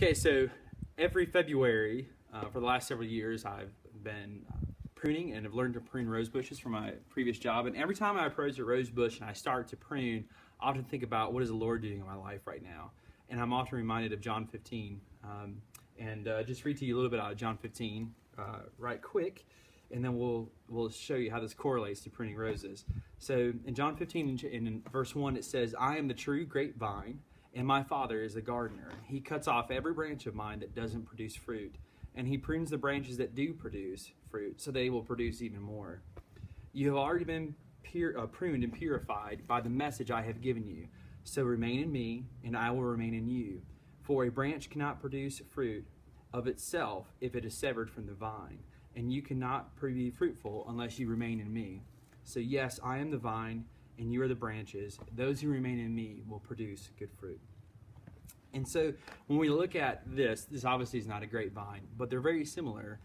Okay, so every February for the last several years, I've been pruning and have learned to prune rose bushes from my previous job. And every time I approach a rose bush and I start to prune, I often think about what is the Lord doing in my life right now. And I'm often reminded of John 15. Just read to you a little bit out of John 15 right quick, and then we'll show you how this correlates to pruning roses. So in John 15, in verse 1, it says, "I am the true grapevine, and my Father is the gardener. He cuts off every branch of mine that doesn't produce fruit, and he prunes the branches that do produce fruit, so they will produce even more. You have already been pruned and purified by the message I have given you. So remain in me, and I will remain in you. For a branch cannot produce fruit of itself if it is severed from the vine, and you cannot be fruitful unless you remain in me. So yes, I am the vine, and you are the branches. Those who remain in me will produce good fruit." And so when we look at this obviously is not a grapevine, but they're very similar.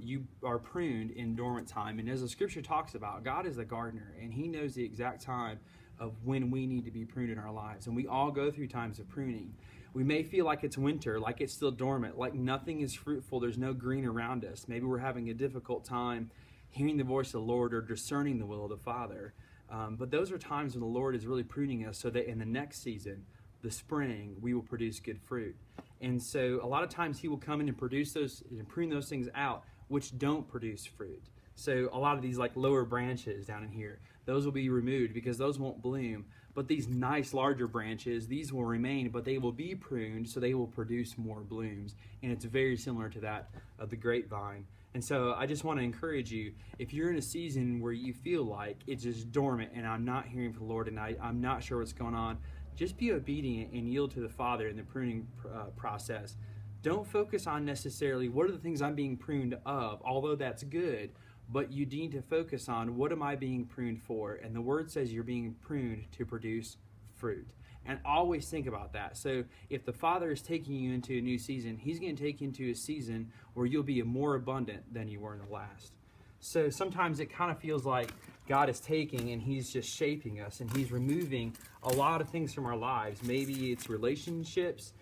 You are pruned in dormant time, and as the scripture talks about, God is the gardener, and he knows the exact time of when we need to be pruned in our lives. And we all go through times of pruning. We may feel like it's winter, like it's still dormant, like nothing is fruitful, there's no green around us. Maybe we're having a difficult time hearing the voice of the Lord or discerning the will of the Father. But those are times when the Lord is really pruning us so that in the next season, the spring, we will produce good fruit. And so a lot of times he will come in and produce those and prune those things out which don't produce fruit. So a lot of these like lower branches down in here, those will be removed because those won't bloom. But these nice larger branches, these will remain, but they will be pruned so they will produce more blooms. And it's very similar to that of the grapevine. And so I just want to encourage you, if you're in a season where you feel like it's just dormant and I'm not hearing from the Lord and I'm not sure what's going on, just be obedient and yield to the Father in the pruning process. Don't focus on necessarily what are the things I'm being pruned of, although that's good, but you need to focus on what am I being pruned for? And the Word says you're being pruned to produce fruit. And always think about that. So if the Father is taking you into a new season, he's going to take you into a season where you'll be more abundant than you were in the last. So sometimes it kind of feels like God is taking and he's just shaping us and he's removing a lot of things from our lives. Maybe it's relationships.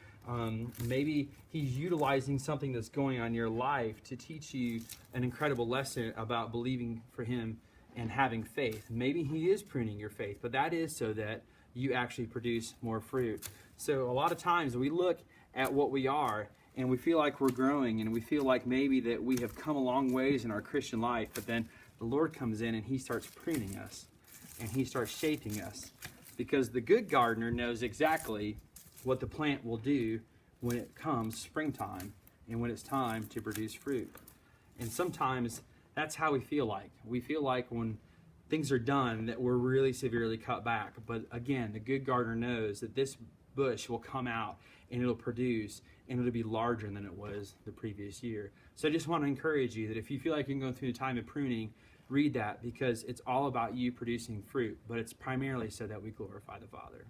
Maybe he's utilizing something that's going on in your life to teach you an incredible lesson about believing for him and having faith. Maybe he is pruning your faith, but that is so that you actually produce more fruit. So a lot of times we look at what we are and we feel like we're growing and we feel like maybe that we have come a long ways in our Christian life, but then the Lord comes in and he starts pruning us and he starts shaping us, because the good gardener knows exactly what the plant will do when it comes springtime and when it's time to produce fruit. And sometimes that's how we feel like. We feel like when things are done that we're really severely cut back. But again, the good gardener knows that this bush will come out and it'll produce and it'll be larger than it was the previous year. So I just want to encourage you that if you feel like you're going through a time of pruning, read that, because it's all about you producing fruit, but it's primarily so that we glorify the Father.